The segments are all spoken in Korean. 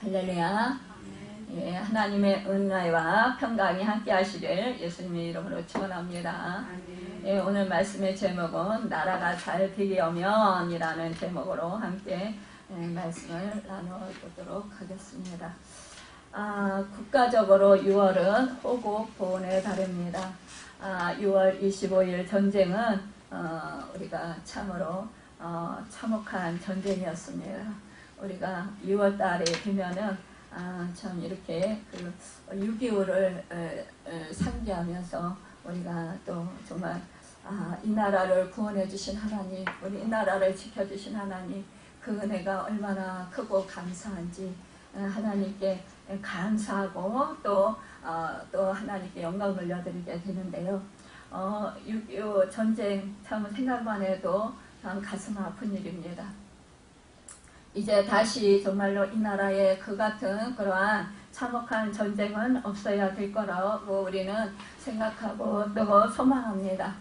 할렐루야. 예, 하나님의 은혜와 평강이 함께 하시길 예수님의 이름으로 축원합니다. 예, 오늘 말씀의 제목은 나라가 잘 되려면 이라는 제목으로 함께 말씀을 나눠보도록 하겠습니다. 국가적으로 6월은 호국 보훈의 달입니다. 6월 25일 전쟁은 우리가 참으로 참혹한 전쟁이었습니다. 우리가 6월 달에 되면은 참 이렇게 그 6.25를 상기하면서 우리가 또 정말 이 나라를 구원해 주신 하나님, 우리 이 나라를 지켜주신 하나님, 그 은혜가 얼마나 크고 감사한지 하나님께 감사하고 또 하나님께 영광을 올려드리게 되는데요. 6.25 전쟁 참 생각만 해도 참 가슴 아픈 일입니다. 이제 다시 정말로 이 나라에 그 같은 그러한 참혹한 전쟁은 없어야 될 거라고 우리는 생각하고 또 소망합니다.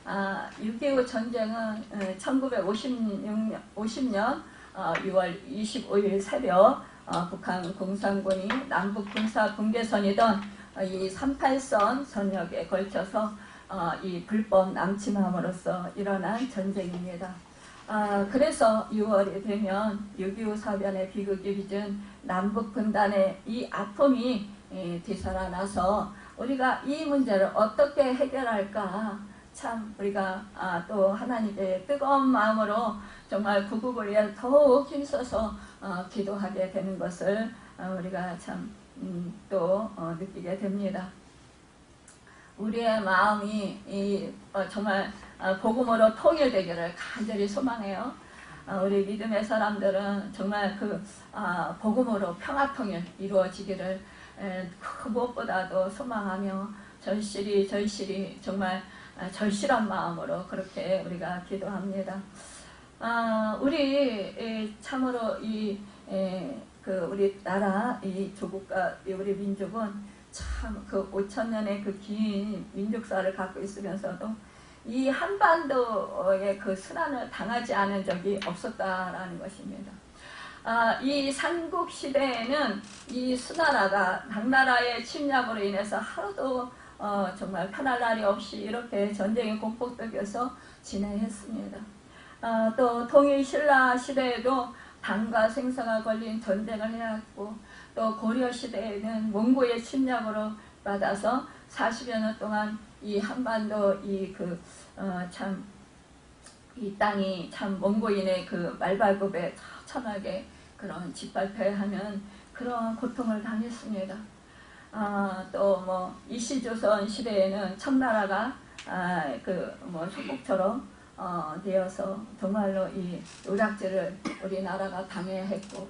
6.25 전쟁은 1950년 6월 25일 새벽 북한 공산군이 남북 군사 분계선이던 이 38선 전역에 걸쳐서 이 불법 남침함으로써 일어난 전쟁입니다. 그래서 6월이 되면 6.25 사변의 비극이 빚은 남북 분단의 이 아픔이 되살아나서 우리가 이 문제를 어떻게 해결할까 참 우리가 또 하나님의 뜨거운 마음으로 정말 구국을 위해 더욱 힘써서 기도하게 되는 것을 우리가 참 또 느끼게 됩니다. 우리의 마음이 정말 복음으로 통일되기를 간절히 소망해요. 우리 믿음의 사람들은 정말 그 복음으로 평화통일 이루어지기를 그 무엇보다도 소망하며 절실히 정말 절실한 마음으로 그렇게 우리가 기도합니다. 우리 참으로 우리 나라 이 조국과 우리 민족은 참 그 5,000년의 그 긴 민족사를 갖고 있으면서도 이 한반도의 그 순환을 당하지 않은 적이 없었다라는 것입니다. 이 삼국시대에는 이 수나라가 당나라의 침략으로 인해서 하루도 정말 편할 날이 없이 이렇게 전쟁의 공포속에서 진행했습니다. 또 통일신라 시대에도 당과 생사가 걸린 전쟁을 해왔고 또 고려 시대에는 몽고의 침략으로 받아서 40여 년 동안 이 한반도 이 땅이 참 몽고인의 그 말발굽에 처참하게 그런 짓밟혀하는 그런 고통을 당했습니다. 또 뭐 이시조선 시대에는 청나라가 소국처럼 되어서 정말로 이 노략질을 우리나라가 당해했고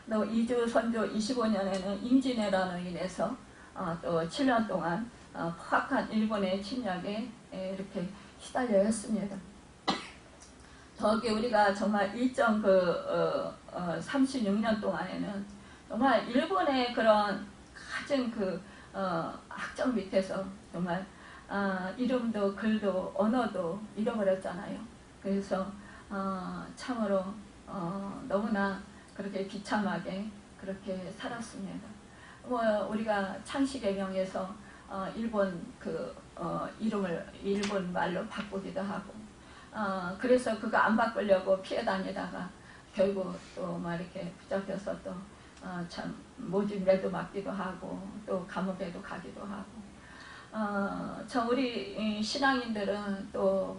또 이주 선조 25년에는 임진왜란으로 인해서 또 7년 동안 포악한 일본의 침략에 이렇게 시달려야 했습니다. 저기 우리가 정말 일정 36년 동안에는 정말 일본의 그런 가진 학점 밑에서 정말 이름도 글도 언어도 잃어버렸잖아요. 그래서 참으로 너무나 그렇게 비참하게 그렇게 살았습니다. 우리가 창씨개명에서 일본 이름을 일본 말로 바꾸기도 하고 그래서 그거 안 바꾸려고 피해 다니다가 결국 또 막 이렇게 붙잡혀서 또 참 모진매도 맞기도 하고 또 감옥에도 가기도 하고 우리 신앙인들은 또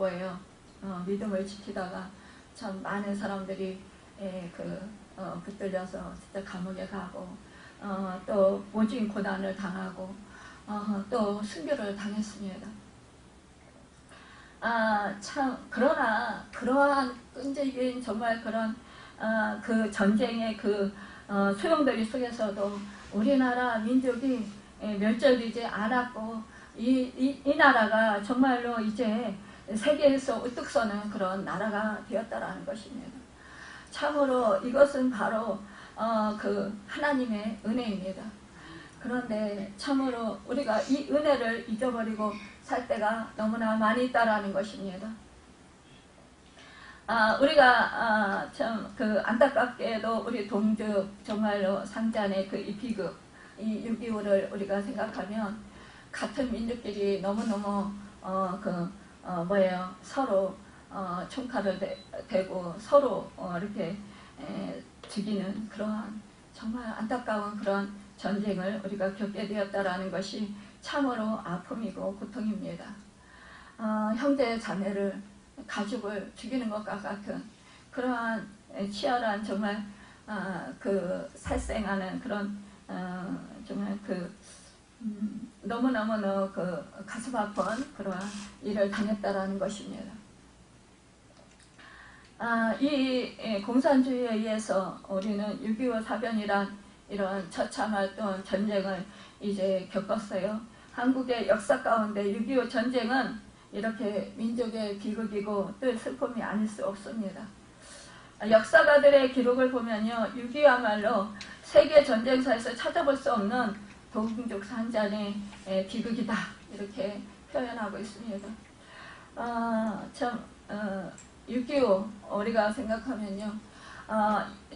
믿음을 지키다가 참 많은 사람들이 붙들려서 진짜 감옥에 가고 또 모진 고난을 당하고 또 순교를 당했습니다. 참 그러나 그러한 끈질긴 정말 그런 그 전쟁의 소용돌이 속에서도 우리나라 민족이 멸절되지 않았고 이 나라가 정말로 이제 세계에서 우뚝 서는 그런 나라가 되었다라는 것입니다. 참으로 이것은 바로 하나님의 은혜입니다. 그런데 참으로 우리가 이 은혜를 잊어버리고 살 때가 너무나 많이 있다라는 것입니다. 우리가 참 그 안타깝게도 우리 동족 정말로 상잔의 그 이 비극, 이 6.25를 우리가 생각하면 같은 민족끼리 너무너무 서로 총칼을 대고 서로 이렇게 죽이는 그러한 정말 안타까운 그런 전쟁을 우리가 겪게 되었다라는 것이 참으로 아픔이고 고통입니다. 형제 자매를 가족을 죽이는 것과 같은 그러한 치열한 정말 그 살생하는 그런 정말 너무너무 그 가슴 아픈 그러한 일을 당했다라는 것입니다. 이 공산주의에 의해서 우리는 6.25 사변이란 이런 처참한 또 전쟁을 이제 겪었어요. 한국의 역사 가운데 6.25 전쟁은 이렇게 민족의 비극이고 또 슬픔이 아닐 수 없습니다. 역사가들의 기록을 보면요, 6.25야말로 세계 전쟁사에서 찾아볼 수 없는 동족 산잔의 비극이다 이렇게 표현하고 있습니다. 6.25 우리가 생각하면요,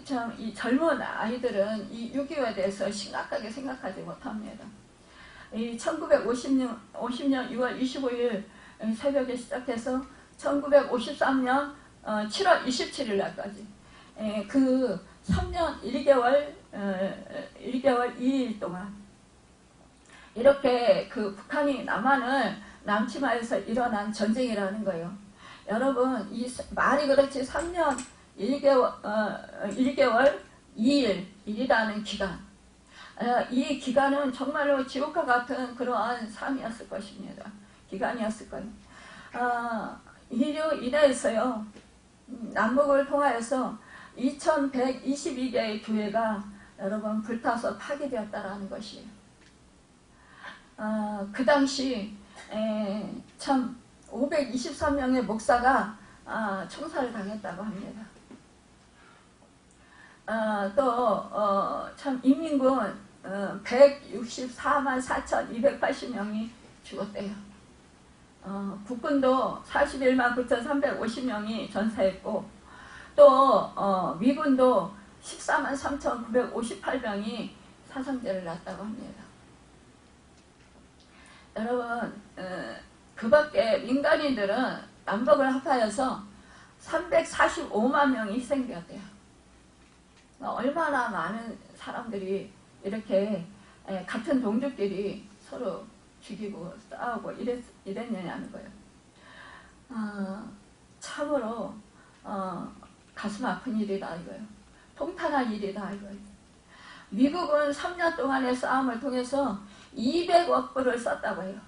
참 이 젊은 아이들은 이 6.25에 대해서 심각하게 생각하지 못합니다. 이 1950년 6월 25일 새벽에 시작해서 1953년 7월 27일 날까지 그 3년 1개월 2일 동안 이렇게 그 북한이 남한을 남침하여서 일어난 전쟁이라는 거예요. 여러분, 이 말이 그렇지 3년 1개월 2일이라는 기간, 이 기간은 정말로 지옥과 같은 그러한 삶이었을 것입니다. 기간이었을 거예요. 이로 인해서요, 남북을 통하여서 2122개의 교회가 여러분 불타서 파괴되었다라는 것이에요. 그 당시 참 523명의 목사가 총살을 당했다고 합니다. 또 참 인민군 164만 4,280명이 죽었대요. 국군도 41만 9,350명이 전사했고 또 미군도 14만 3,958명이 사상자를 낳았다고 합니다. 여러분, 그 밖에 민간인들은 남북을 합하여서 345만 명이 희생되었대요. 얼마나 많은 사람들이 이렇게 같은 동족끼리 서로 죽이고 싸우고 이랬느냐는 거예요. 참으로 가슴 아픈 일이다 이거예요. 통탄한 일이다 이거예요. 미국은 3년 동안의 싸움을 통해서 200억 불을 썼다고 해요.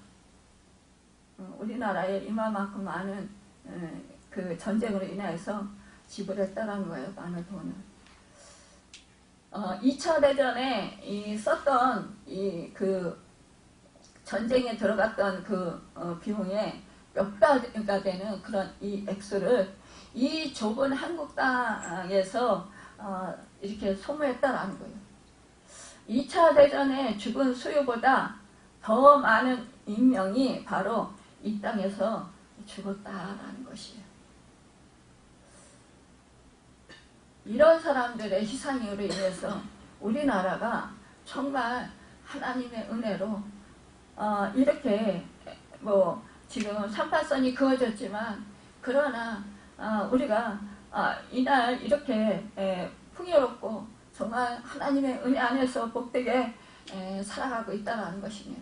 우리나라에 이만큼 많은 그 전쟁으로 인해서 지불했다는 거예요. 많은 돈을. 2차 대전에 썼던 그 전쟁에 들어갔던 그 비용의 몇 배가 되는 그런 이 액수를 이 좁은 한국 땅에서 이렇게 소모했다라는 거예요. 2차 대전에 죽은 수요보다 더 많은 인명이 바로 이 땅에서 죽었다라는 것이에요. 이런 사람들의 희생으로 인해서 우리나라가 정말 하나님의 은혜로 이렇게 뭐 지금 38선이 그어졌지만 그러나 우리가 이날 이렇게 풍요롭고 정말 하나님의 은혜 안에서 복되게 살아가고 있다는 것입니다.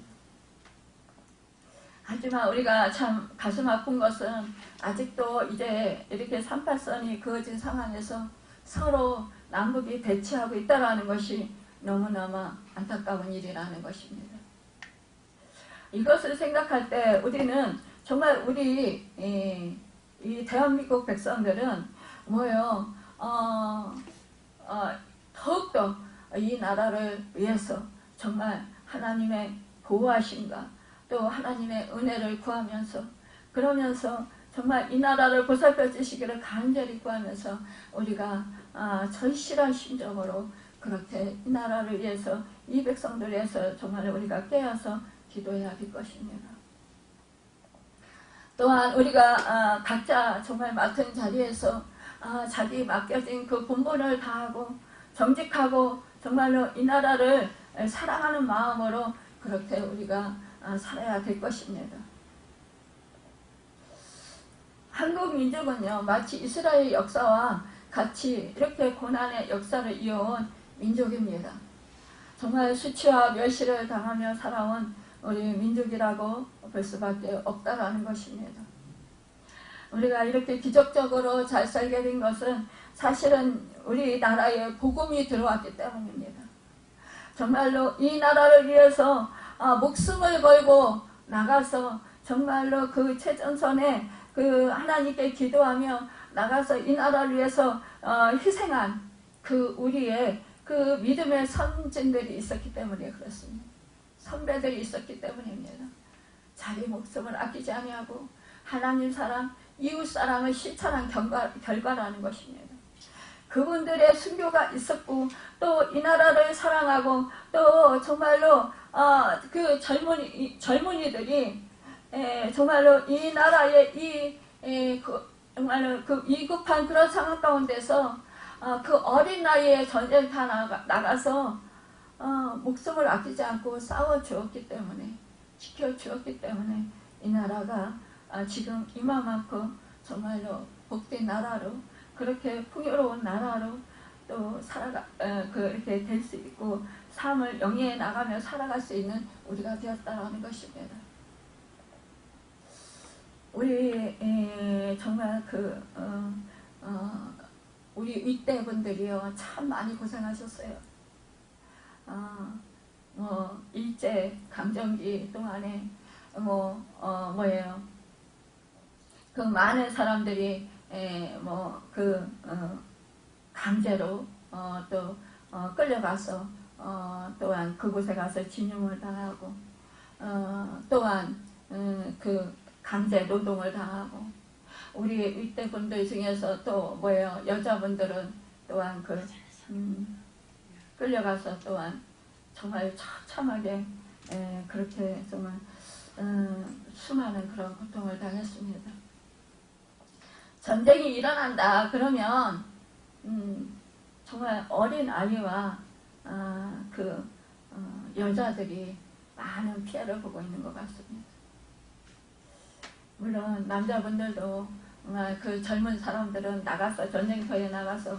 하지만 우리가 참 가슴 아픈 것은 아직도 이제 이렇게 38선이 그어진 상황에서 서로 남북이 대치하고 있다는 것이 너무너무 안타까운 일이라는 것입니다. 이것을 생각할 때 우리는 정말 우리 이 대한민국 백성들은 뭐예요? 더욱더 이 나라를 위해서 정말 하나님의 보호하심과 또 하나님의 은혜를 구하면서 그러면서 정말 이 나라를 보살펴 주시기를 간절히 구하면서 우리가 절실한 심정으로 그렇게 이 나라를 위해서 이 백성들을 위해서 정말 우리가 깨어서 기도해야 할 것입니다. 또한 우리가 각자 정말 맡은 자리에서 자기 맡겨진 그 본분을 다하고 정직하고 정말로 이 나라를 사랑하는 마음으로 그렇게 우리가 살아야 될 것입니다. 한국 민족은요, 마치 이스라엘 역사와 같이 이렇게 고난의 역사를 이어온 민족입니다. 정말 수치와 멸시를 당하며 살아온 우리 민족이라고 볼 수밖에 없다라는 것입니다. 우리가 이렇게 기적적으로 잘 살게 된 것은 사실은 우리나라에 복음이 들어왔기 때문입니다. 정말로 이 나라를 위해서 목숨을 걸고 나가서 정말로 그 최전선에 그 하나님께 기도하며 나가서 이 나라를 위해서 희생한 그 우리의 그 믿음의 선진들이 있었기 때문에 그렇습니다. 선배들이 있었기 때문입니다. 자기 목숨을 아끼지 아니하고 하나님 사랑, 이웃 사랑을 실천한 결과라는 것입니다. 그분들의 순교가 있었고 또 이 나라를 사랑하고 또 정말로 그 젊은이들이 정말로 이 나라의 정말로 그 위급한 그런 상황 가운데서 그 어린 나이에 전쟁터 나가서 목숨을 아끼지 않고 싸워주었기 때문에 지켜주었기 때문에 이 나라가 지금 이만큼 정말로 복된 나라로 그렇게 풍요로운 나라로 또 이렇게 될 수 있고 삶을 영위해 나가며 살아갈 수 있는 우리가 되었다는 것입니다. 우리 정말 우리 윗대분들이요 참 많이 고생하셨어요. 일제 강점기 동안에 그 많은 사람들이 강제로 또 끌려가서 또한 그곳에 가서 진용을 당하고 또한 그 강제 노동을 당하고 우리 윗대분들 중에서 또 여자분들은 또한 끌려가서 또한 정말 처참하게 그렇게 정말 수많은 그런 고통을 당했습니다. 전쟁이 일어난다 그러면 정말 어린 아이와 여자들이 많은 피해를 보고 있는 것 같습니다. 물론 남자분들도 정말 그 젊은 사람들은 나가서 전쟁터에 나가서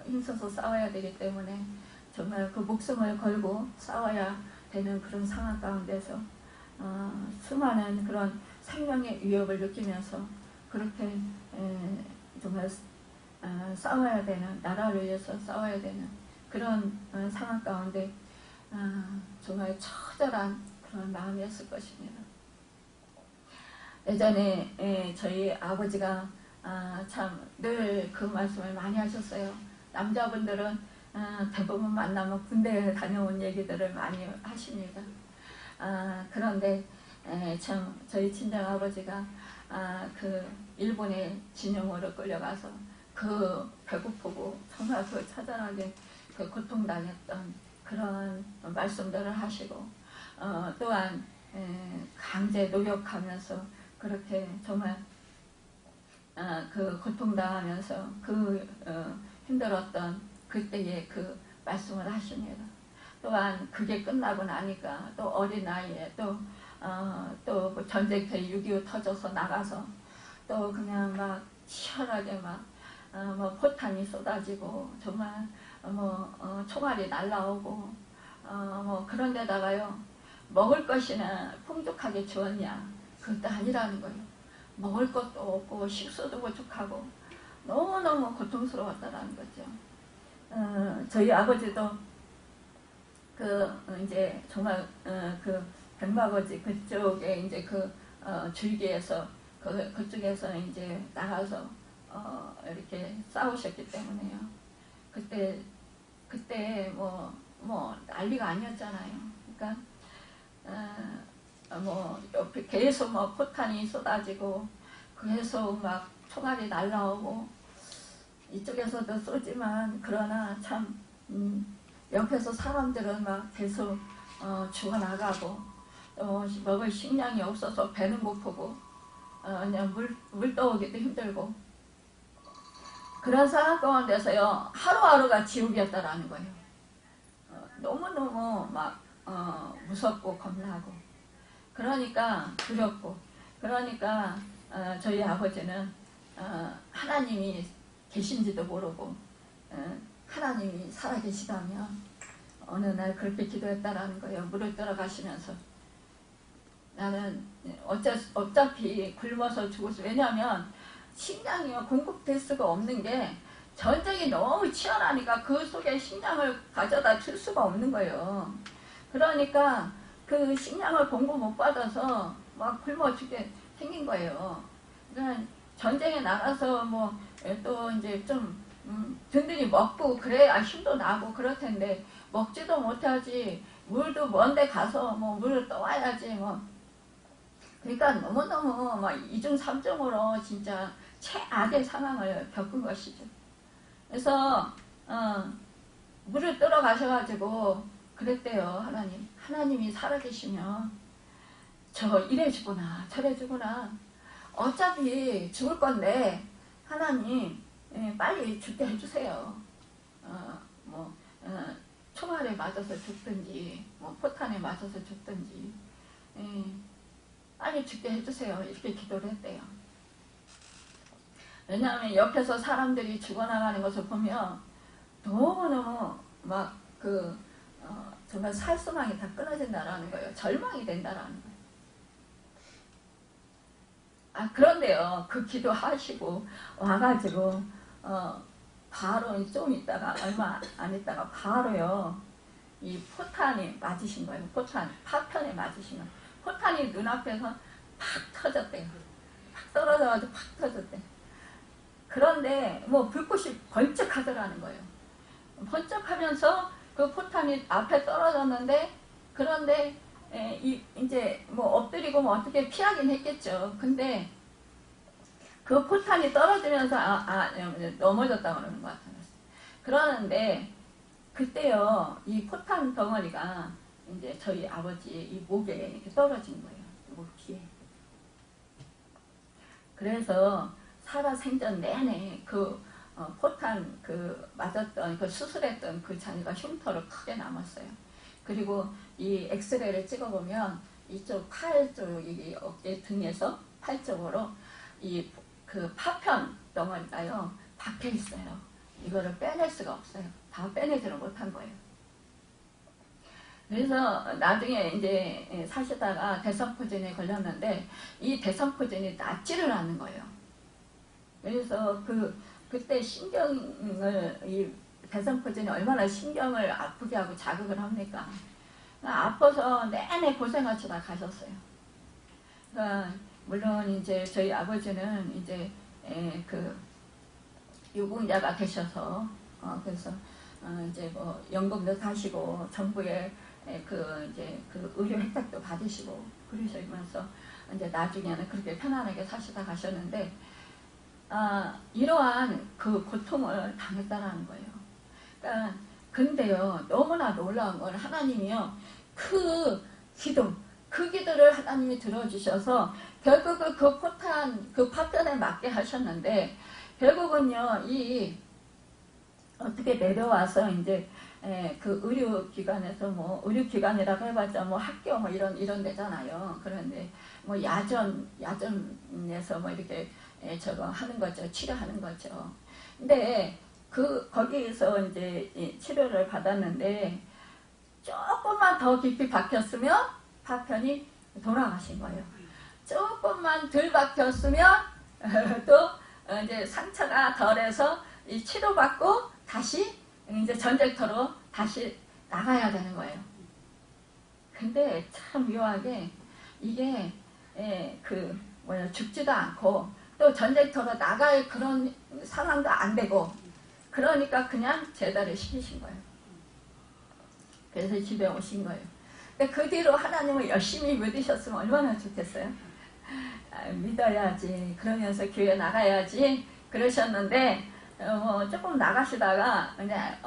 힘써서 싸워야 되기 때문에 정말 그 목숨을 걸고 싸워야 되는 그런 상황 가운데서 수많은 그런 생명의 위협을 느끼면서 그렇게 정말 싸워야 되는 나라를 위해서 싸워야 되는 그런 상황 가운데 정말 처절한 그런 마음이었을 것입니다. 예전에 저희 아버지가 참 늘 그 말씀을 많이 하셨어요. 남자분들은 대부분 만나면 군대에 다녀온 얘기들을 많이 하십니다. 그런데 참 저희 친정아버지가 그 일본의 진영으로 끌려가서 그 배고프고 정말 그 처절하게 그 고통당했던 그런 말씀들을 하시고 또한 강제 노역하면서 그렇게 정말 그 고통당하면서 힘들었던 그때의 그 말씀을 하십니다. 또한 그게 끝나고 나니까 또 어린 나이에 또 전쟁터에 6.25 터져서 나가서 또 그냥 막 치열하게 포탄이 쏟아지고 정말 총알이 날라오고 그런 데다가요 먹을 것이나 풍족하게 주었냐 그것도 아니라는 거예요. 먹을 것도 없고 식수도 부족하고 너무너무 고통스러웠다라는 거죠. 저희 아버지도 이제 정말 백마거지 그쪽에 이제 줄기에서 그쪽에서 이제 나가서 이렇게 싸우셨기 때문에요. 그때 난리가 아니었잖아요. 그러니까 옆에 계속 포탄이 쏟아지고 계속 막 총알이 날라오고 이쪽에서도 쏘지만 그러나 참 옆에서 사람들은 막 계속 죽어나가고 먹을 식량이 없어서 배는 고프고 그냥 물 떠오기도 힘들고 그런 상황 가운데서요 하루하루가 지옥이었다라는 거예요. 너무너무 막 무섭고 겁나고 그러니까 두렵고 그러니까 저희 아버지는 하나님이 계신지도 모르고 하나님이 살아계시다면 어느 날 그렇게 기도했다라는 거예요. 물을 들어가시면서 나는 어차피 굶어서 죽었어. 왜냐하면 식량이 공급될 수가 없는 게 전쟁이 너무 치열하니까 그 속에 식량을 가져다 줄 수가 없는 거예요. 그러니까 그 식량을 공급 못 받아서 막 굶어 죽게 생긴 거예요. 그러니까 전쟁에 나가서 뭐 또 이제 좀 든든히 먹고 그래야 힘도 나고 그럴 텐데 먹지도 못하지 물도 먼데 가서 뭐 물을 떠와야지 뭐 그러니까 너무너무 막 이중 삼중으로 진짜 최악의 상황을 겪은 것이죠. 그래서 물을 뜨러 가셔가지고 그랬대요. 하나님이 살아계시면 저 이래주구나 저래주구나 어차피 죽을 건데 하나님 빨리 죽게 해주세요. 총알에 맞아서 죽든지 뭐 포탄에 맞아서 죽든지 빨리 죽게 해주세요. 이렇게 기도를 했대요. 왜냐하면 옆에서 사람들이 죽어나가는 것을 보면 너무너무 막 정말 살수망이 다 끊어진다라는 거예요. 절망이 된다라는 거예요. 그런데요, 그 기도하시고 와가지고 바로 좀 있다가 얼마 안 있다가 바로요 이 포탄이 맞으신 거예요. 파편에 맞으시면 포탄이 눈앞에서 팍 터졌대요. 팍 떨어져가지고 팍 터졌대. 그런데 뭐 불꽃이 번쩍하더라는 거예요. 번쩍하면서 그 포탄이 앞에 떨어졌는데 그런데 이제 뭐 엎드리고 뭐 어떻게 피하긴 했겠죠. 근데 그 포탄이 떨어지면서 넘어졌다고 그러는 것 같아요. 그러는데 그때요 이 포탄 덩어리가 이제 저희 아버지 이 목에 이렇게 떨어진 거예요. 목 뒤에. 그래서 살아생전 내내 그 포탄 맞았던 수술했던 그 잔이가 흉터로 크게 남았어요. 그리고 이 엑스레이를 찍어보면 이쪽 팔 쪽이 어깨 등에서 팔 쪽으로 그 파편 덩어리가요 박혀 있어요. 이거를 빼낼 수가 없어요. 다 빼내지를 못한 거예요. 그래서 나중에 이제 사시다가 대성포진에 걸렸는데 이 대성포진이 낫지를 않는 거예요. 그래서 그때 신경을 이 대성포진이 얼마나 신경을 아프게 하고 자극을 합니까? 아파서 내내 고생하시다 가셨어요. 그러니까 물론 이제 저희 아버지는 이제 유공자가 되셔서 그래서 이제 뭐 연금도 타시고 정부의 이제 의료 혜택도 받으시고 그러시면서 이제 나중에는 그렇게 편안하게 사시다 가셨는데 이러한 그 고통을 당했다라는 거예요. 그러니까 근데요 너무나 놀라운 건 하나님이요 그 기도를 하나님이 들어주셔서 결국은 그 포탄 그 파편에 맞게 하셨는데 결국은요 어떻게 내려와서 이제 그 의료기관에서 뭐 의료기관이라고 해봤자 뭐 학교 뭐 이런 데잖아요. 그런데 뭐 야전에서 뭐 이렇게 저거 하는 거죠. 치료하는 거죠. 근데 거기에서 이제 치료를 받았는데 조금만 더 깊이 박혔으면 파편이 돌아가신 거예요. 조금만 덜 박혔으면 또 이제 상처가 덜해서 이 치료받고 다시 이제 전쟁터로 다시 나가야 되는 거예요. 근데 참 묘하게 이게 죽지도 않고 또 전쟁터로 나갈 그런 상황도 안 되고 그러니까 그냥 제자를 시키신 거예요. 그래서 집에 오신 거예요. 그 뒤로 하나님을 열심히 믿으셨으면 얼마나 좋겠어요. 믿어야지 그러면서 교회 나가야지 그러셨는데 조금 나가시다가 그냥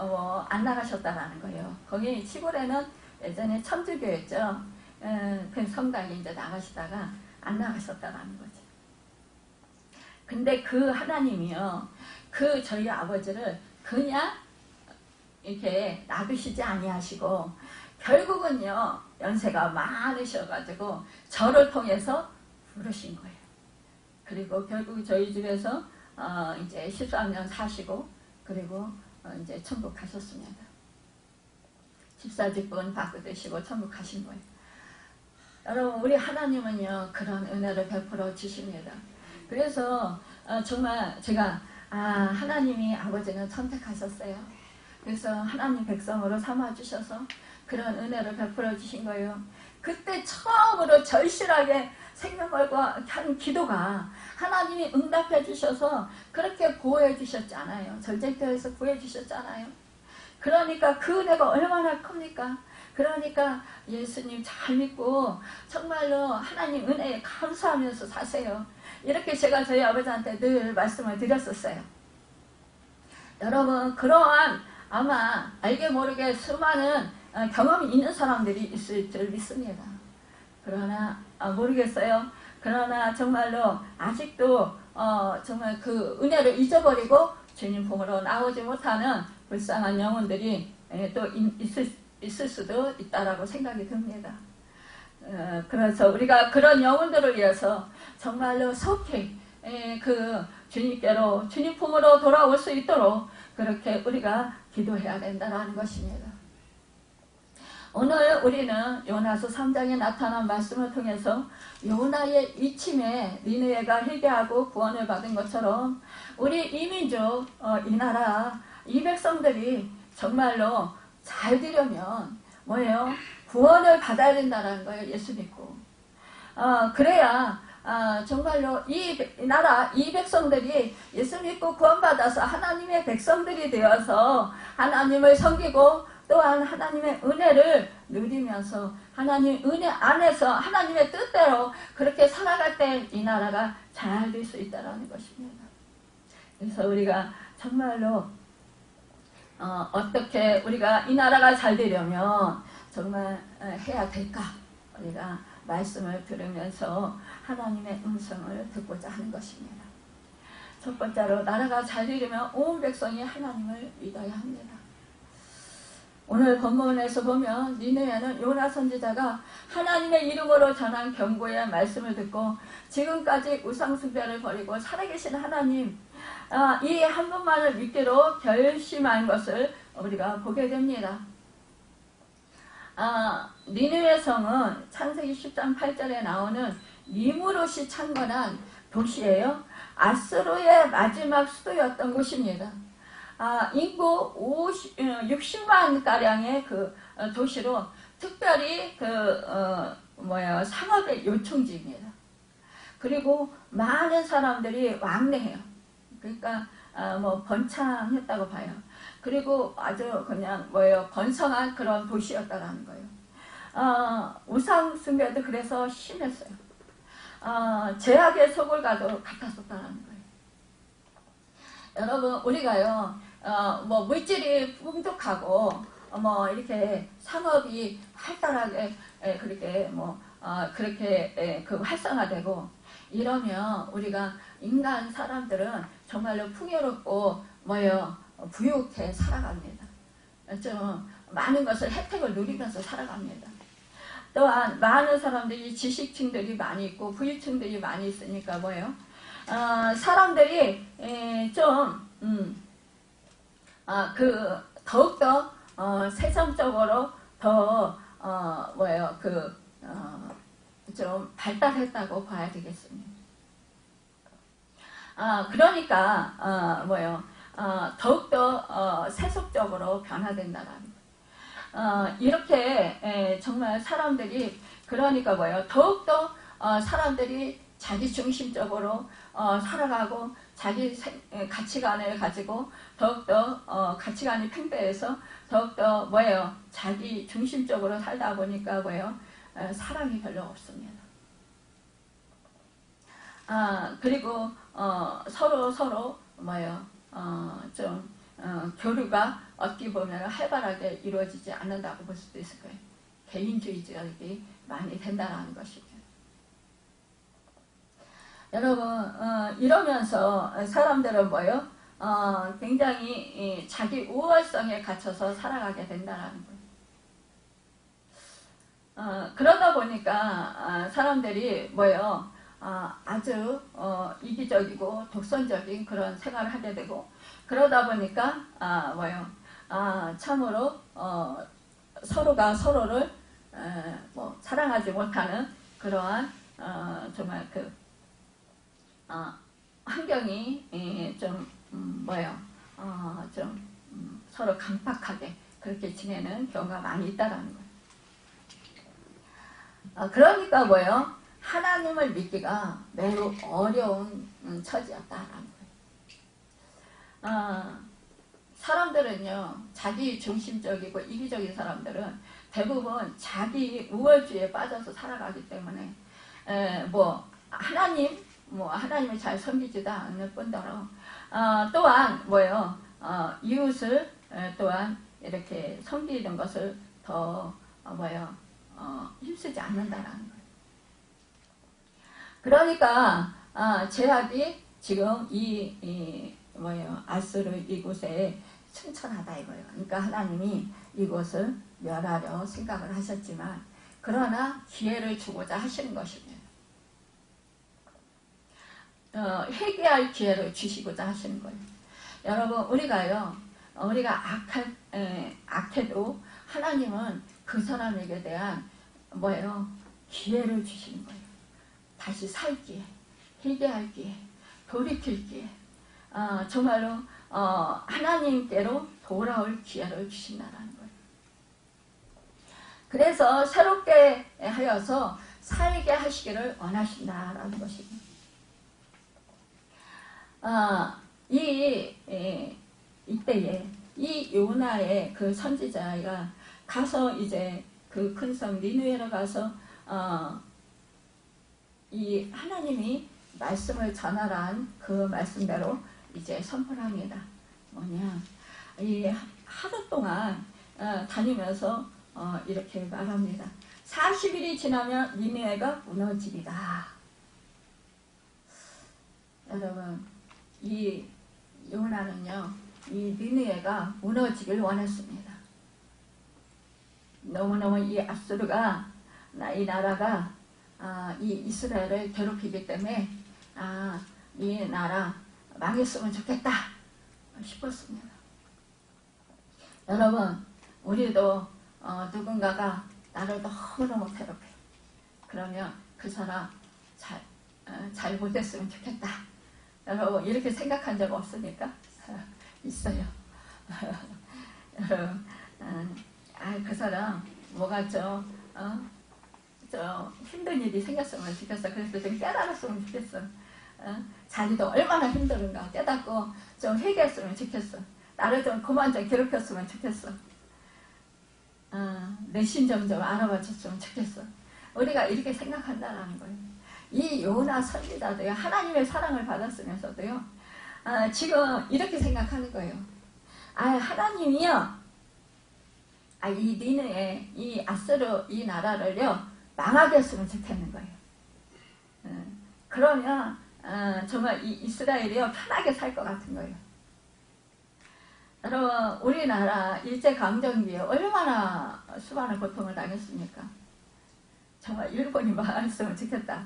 안 나가셨다라는 거예요. 거기 시골에는 예전에 천주교였죠. 그 성당에 이제 나가시다가 안 나가셨다라는 거죠. 근데 그 하나님이요, 그 저희 아버지를 그냥 이렇게 놔두시지 아니하시고 결국은요 연세가 많으셔가지고 저를 통해서 부르신 거예요. 그리고 결국 저희 집에서 이제 13년 사시고 그리고 이제 천국 가셨습니다. 집사직분 바꾸시고 천국 가신 거예요. 여러분 우리 하나님은요 그런 은혜를 베풀어 주십니다. 그래서 정말 제가 하나님이 아버지는 선택하셨어요. 그래서 하나님 백성으로 삼아주셔서 그런 은혜를 베풀어 주신 거예요. 그때 처음으로 절실하게 생명 걸고 한 기도가 하나님이 응답해 주셔서 그렇게 보호해 주셨잖아요. 전쟁터에서 구해 주셨잖아요. 그러니까 그 은혜가 얼마나 큽니까? 그러니까 예수님 잘 믿고 정말로 하나님 은혜에 감사하면서 사세요. 이렇게 제가 저희 아버지한테 늘 말씀을 드렸었어요. 여러분 그러한 아마 알게 모르게 수많은 경험이 있는 사람들이 있을 줄 믿습니다. 그러나 모르겠어요. 그러나 정말로 아직도 정말 그 은혜를 잊어버리고 주님 품으로 나오지 못하는 불쌍한 영혼들이 또 있을 수도 있다라고 생각이 듭니다. 그래서 우리가 그런 영혼들을 위해서 정말로 속히 그 주님께로 주님 품으로 돌아올 수 있도록 그렇게 우리가 기도해야 된다는 것입니다. 오늘 우리는 요나서 3장에 나타난 말씀을 통해서 요나의 이침에 니느웨가 회개하고 구원을 받은 것처럼 우리 이민족 이 나라 이 백성들이 정말로 잘 되려면 뭐예요? 구원을 받아야 된다는 거예요. 예수 믿고 그래야 정말로 이 나라 이 백성들이 예수 믿고 구원받아서 하나님의 백성들이 되어서 하나님을 섬기고 또한 하나님의 은혜를 누리면서 하나님 은혜 안에서 하나님의 뜻대로 그렇게 살아갈 때 이 나라가 잘 될 수 있다는 것입니다. 그래서 우리가 정말로 어떻게 우리가 이 나라가 잘 되려면 정말 해야 될까? 우리가 말씀을 들으면서 하나님의 음성을 듣고자 하는 것입니다. 첫 번째로 나라가 잘 되려면 온 백성이 하나님을 믿어야 합니다. 오늘 본문에서 보면 니느웨는 요나 선지자가 하나님의 이름으로 전한 경고의 말씀을 듣고 지금까지 우상숭배를 버리고 살아계신 하나님 이 한 분만을 믿기로 결심한 것을 우리가 보게 됩니다. 니느웨 성은 창세기 10장 8절에 나오는 니무롯이 창건한 도시예요. 아수르의 마지막 수도였던 곳입니다. 인구 60만 가량의 그 도시로 특별히 상업의 요충지입니다. 그리고 많은 사람들이 왕래해요. 그러니까 번창했다고 봐요. 그리고 아주 그냥 번성한 그런 도시였다라는 거예요. 우상 숭배도 그래서 심했어요. 제약의 속을 가도 같았었다라는 거예요. 여러분 우리가요 물질이 풍족하고 이렇게 상업이 활달하게 그렇게 그렇게 활성화되고 이러면 우리가 인간 사람들은 정말로 풍요롭고 부유하게 살아갑니다. 좀 많은 것을 혜택을 누리면서 살아갑니다. 또한 많은 사람들이 지식층들이 많이 있고 부유층들이 많이 있으니까 사람들이 더욱더 세상적으로 더 좀 발달했다고 봐야 되겠습니다. 그러니까 더욱더 세속적으로 변화된다라는 이렇게 정말 사람들이 그러니까 더욱더 사람들이 자기 중심적으로 살아가고 자기 가치관을 가지고 더욱더 가치관이 팽배해서 더욱더 자기 중심적으로 살다 보니까 사랑이 별로 없습니다. 그리고 서로 교류가 어떻게 보면 활발하게 이루어지지 않는다고 볼 수도 있을 거예요. 개인주의적이 많이 된다는 것이죠. 여러분 이러면서 사람들은 뭐요? 굉장히 자기 우월성에 갇혀서 살아가게 된다는 거예요. 그러다 보니까 사람들이 뭐요? 아주 이기적이고 독선적인 그런 생활을 하게 되고, 그러다 보니까 뭐요? 참으로 서로가 서로를 뭐 사랑하지 못하는 그러한 정말 그 환경이 좀 뭐요? 좀 서로 강팍하게 그렇게 지내는 경우가 많이 있다라는 거예요. 그러니까 뭐요? 하나님을 믿기가 매우 어려운 처지였다라는 거예요. 사람들은요, 자기 중심적이고 이기적인 사람들은 대부분 자기 우월주의에 빠져서 살아가기 때문에 뭐 하나님을 잘 섬기지도 않을 뿐더러 또한 뭐요, 이웃을 또한 이렇게 섬기는 것을 더 뭐요, 힘쓰지 않는다라는 거예요. 그러니까 제약이 지금 이 뭐예요, 아수르 이곳에 승천하다 이거예요. 그러니까 하나님이 이곳을 멸하려 생각을 하셨지만, 그러나 기회를 주고자 하시는 것입니다. 회개할 기회를 주시고자 하시는 거예요. 여러분, 우리가 악해도 하나님은 그 사람에게 대한 뭐예요, 기회를 주시는 거예요. 다시 살 기회, 회개할 기회, 돌이킬 기회, 정말로 하나님께로 돌아올 기회를 주신다는 거예요. 그래서 새롭게 하여서 살게 하시기를 원하신다라는 것입니다. 이때에 이 요나의 그 선지자가 가서 이제 그 큰 성 니느웨로 가서 이 하나님이 말씀을 전하란 그 말씀대로 이제 선포합니다. 뭐냐, 이 하루 동안 다니면서 이렇게 말합니다. 40일이 지나면 니느웨가 무너지리다. 여러분, 이 요나는요, 이 니느웨가 무너지길 원했습니다. 너무너무 이 아수르가 이 나라가 이 이스라엘을 괴롭히기 때문에 이 나라 망했으면 좋겠다 싶었습니다. 여러분, 우리도 누군가가 나를 너무너무 괴롭혀. 그러면 그 사람 잘 못했으면 좋겠다. 여러분, 이렇게 생각한 적 없습니까? 있어요. 여러분, 그 사람 뭐가 좀 힘든 일이 생겼으면 좋겠어. 그래서 좀 깨달았으면 좋겠어. 자기도 얼마나 힘든가 깨닫고 좀 회개했으면 좋겠어. 나를 좀 그만 좀 괴롭혔으면 좋겠어. 내 심정 좀 알아봐 줬으면 좋겠어. 우리가 이렇게 생각한다는 거예요. 이 요나 선지자도요, 하나님의 사랑을 받았으면서도요, 지금 이렇게 생각하는 거예요. 하나님이요, 이 니느웨, 이 아수르 이 나라를요 망하게 했으면 좋겠는 거예요. 그러면 정말 이 이스라엘이요 편하게 살 것 같은 거예요. 여러분, 우리나라 일제강점기에 얼마나 수많은 고통을 당했습니까? 정말 일본이 망했으면 좋겠다.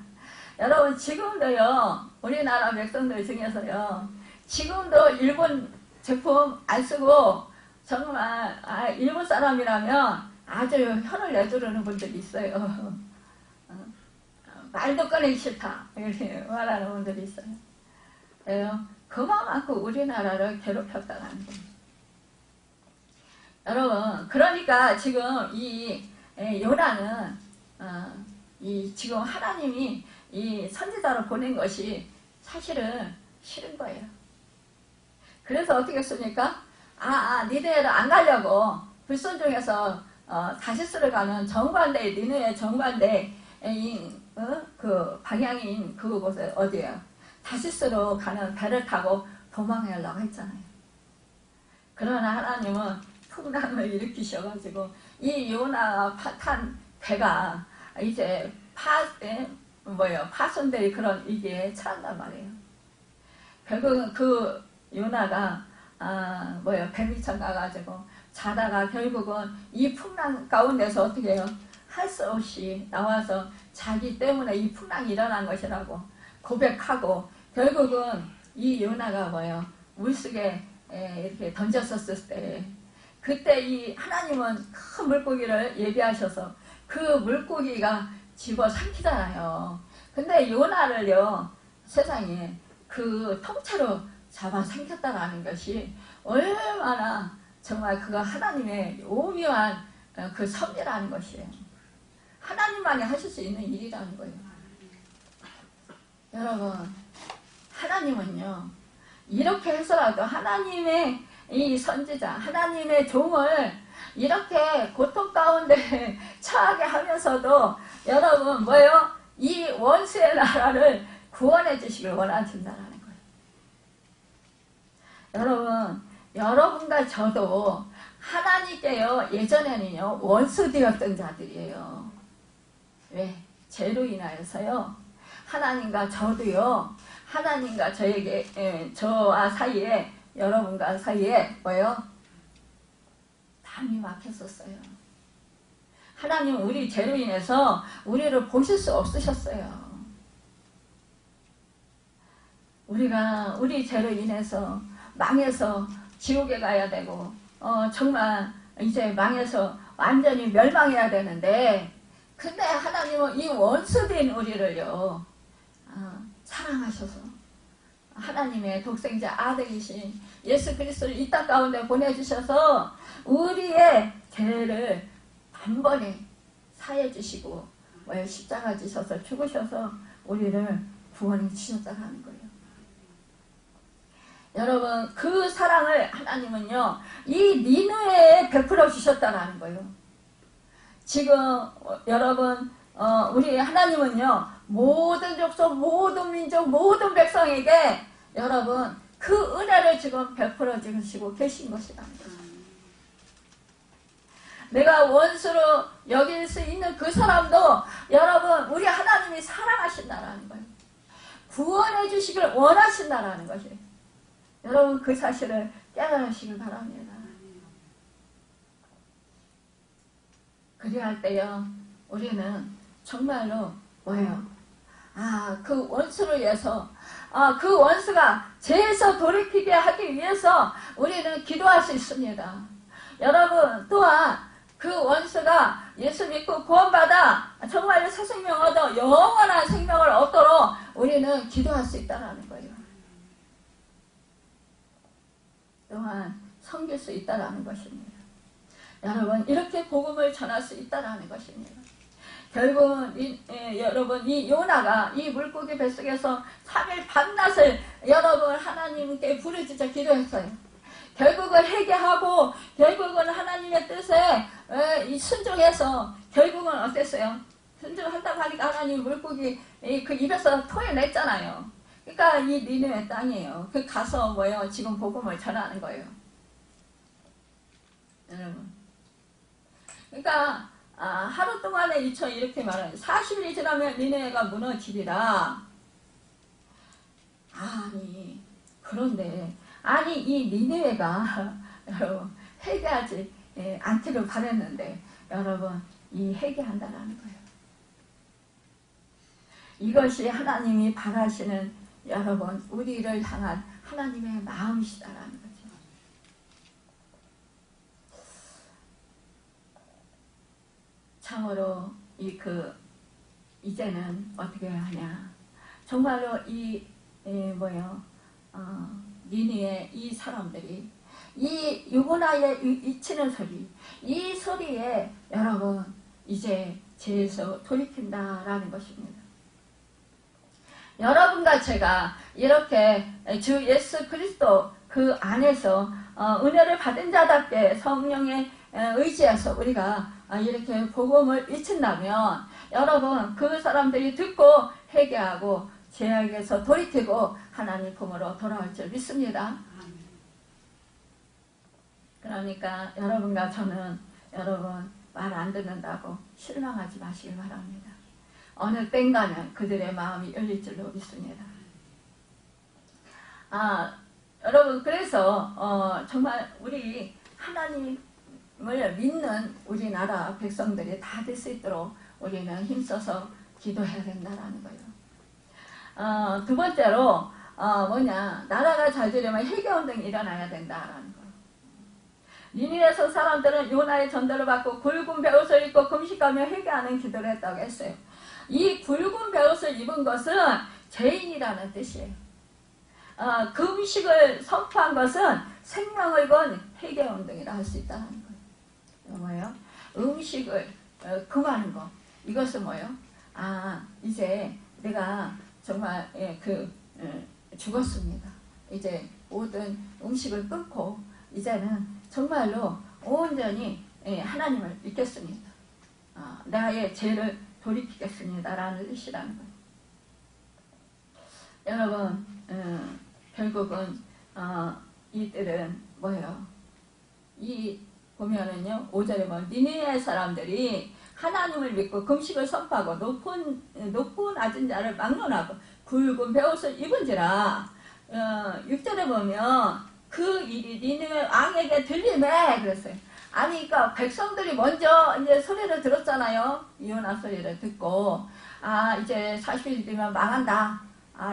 여러분, 지금도요, 우리나라 백성들 중에서요, 지금도 일본 제품 안 쓰고 정말 일본 사람이라면 아주 혀를 내두르는 분들이 있어요. 말도 꺼내기 싫다 이렇게 말하는 분들이 있어요. 그만큼 우리나라를 괴롭혔다는 거예요. 여러분, 그러니까 지금 이 요나는 지금 하나님이 이 선지자로 보낸 것이 사실은 싫은 거예요. 그래서 어떻게 했습니까? 니느웨로 안 가려고 불순종해서 다시스를 가는 정반대, 니느웨 정반대 그 방향인 그곳에 어디예요? 다시스로 가는 배를 타고 도망하려고 했잖아요. 그러나 하나님은 풍랑을 일으키셔가지고 이 요나가 탄 배가 이제 파손들이 그런 위기에 처한단 말이에요. 결국은 그 요나가 뱀이천 가가지고 자다가 결국은 이 풍랑 가운데서 어떻게 해요? 할 수 없이 나와서 자기 때문에 이 풍랑이 일어난 것이라고 고백하고 결국은 이 요나가 물속에 이렇게 던졌었을 때 그때 이 하나님은 큰 물고기를 예비하셔서 그 물고기가 집어 삼키잖아요. 근데 요나를요 세상에 그 통째로 잡아 삼켰다라는 것이 얼마나 정말 그거 하나님의 오묘한 그 섭리라는 것이에요. 하나님만이 하실 수 있는 일이라는 거예요. 여러분 하나님은요 이렇게 해서라도 하나님의 이 선지자 하나님의 종을 이렇게 고통 가운데 처하게 하면서도 여러분 이 원수의 나라를 구원해 주시길 원하신다는 거예요. 여러분과 저도 하나님께요 예전에는요 원수 되었던 자들이에요. 왜? 죄로 인하여서요 하나님과 저도요 하나님과 저와 사이에 여러분과 사이에 담이 막혔었어요. 하나님은 우리 죄로 인해서 우리를 보실 수 없으셨어요. 우리가 우리 죄로 인해서 망해서 지옥에 가야 되고 정말 이제 망해서 완전히 멸망해야 되는데 근데 하나님은 이 원수된 우리를요 사랑하셔서 하나님의 독생자 아들이신 예수 그리스도를 이 땅 가운데 보내주셔서 우리의 죄를 단번에 사해 주시고 십자가 지셔서 죽으셔서 우리를 구원해 주셨다는 거예요. 여러분 그 사랑을 하나님은요 이 니느웨에 베풀어 주셨다는 거예요. 지금 여러분 우리 하나님은요 모든 족속 모든 민족 모든 백성에게 여러분 그 은혜를 지금 베풀어 주시고 계신 것이라는 거예요. 내가 원수로 여길 수 있는 그 사람도 여러분 우리 하나님이 사랑하신다라는 거예요. 구원해 주시길 원하신다라는 것이에요. 여러분 그 사실을 깨달으시길 바랍니다. 그리할 때요 우리는 정말로 그 원수를 위해서 그 원수가 죄에서 돌이키게 하기 위해서 우리는 기도할 수 있습니다. 여러분 또한 그 원수가 예수 믿고 구원받아 정말로 새 생명 얻어 영원한 생명을 얻도록 우리는 기도할 수 있다는 거예요. 또한 섬길 수 있다는 것입니다. 여러분 이렇게 복음을 전할 수 있다는 것입니다. 결국은 여러분 이 요나가 이 물고기 뱃속에서 3일 밤낮을 여러분 하나님께 부르짖어 기도했어요. 결국은 회개하고 결국은 하나님의 뜻에 순종해서 결국은 어땠어요? 순종한다고 하니까 하나님 물고기 그 입에서 토해냈잖아요. 그러니까 이 니느웨 땅이에요. 그 가서 지금 복음을 전하는 거예요. 여러분. 그러니까 하루 동안에 이렇게 말해요. 40일이 지나면 니느웨가 무너지리라. 그런데 이 니느웨가 여러분 회개하지 않기를 바랬는데 여러분 이 회개한다라는 거예요. 이것이 하나님이 바라시는 여러분 우리를 향한 하나님의 마음이시다라는 거죠. 참으로 이제는 어떻게 하냐? 정말로 니느웨 이 사람들이 이 요나의 이 치는 소리, 이 소리에 여러분 이제 죄에서 돌이킨다라는 것입니다. 여러분과 제가 이렇게 주 예수 그리스도 그 안에서 은혜를 받은 자답게 성령의 의지해서 우리가 이렇게 복음을 외친다면 여러분 그 사람들이 듣고 회개하고 죄악에서 돌이키고 하나님 품으로 돌아올 줄 믿습니다. 그러니까 여러분과 저는 여러분 말 안 듣는다고 실망하지 마시길 바랍니다. 어느 땐가는 그들의 마음이 열릴 줄로 믿습니다. 여러분 그래서 정말 우리 하나님을 믿는 우리나라 백성들이 다 될 수 있도록 우리는 힘써서 기도해야 된다라는 거예요. 두 번째로 나라가 잘 되려면 회개운동이 일어나야 된다라는 거예요. 니느웨성 사람들은 요나의 전도를 받고 굵은 베옷을 입고 금식하며 회개하는 기도를 했다고 했어요. 이 굵은 베옷을 입은 것은 죄인이라는 뜻이에요. 금식을 선포한 것은 생명을 건 회개운동이라 할 수 있다는 거예요. 뭐예요? 음식을 금하는 거. 이것은 뭐예요? 이제 내가 정말 죽었습니다. 이제 모든 음식을 끊고 이제는 정말로 온전히 하나님을 믿겠습니다. 나의 죄를 돌이키겠습니다. 라는 뜻이라는 거예요. 여러분 결국은 이들은 뭐예요? 보면은요 5절에 보면 니느웨 사람들이 하나님을 믿고 금식을 선포하고 높은 낮은 자를 막론하고 굵은 베옷을 입은지라 6절에 보면 그 일이 니느웨 왕에게 들리매 그랬어요. 그러니까 백성들이 먼저 이제 소리를 들었잖아요. 요나 소리를 듣고 이제 40일 뒤면 망한다.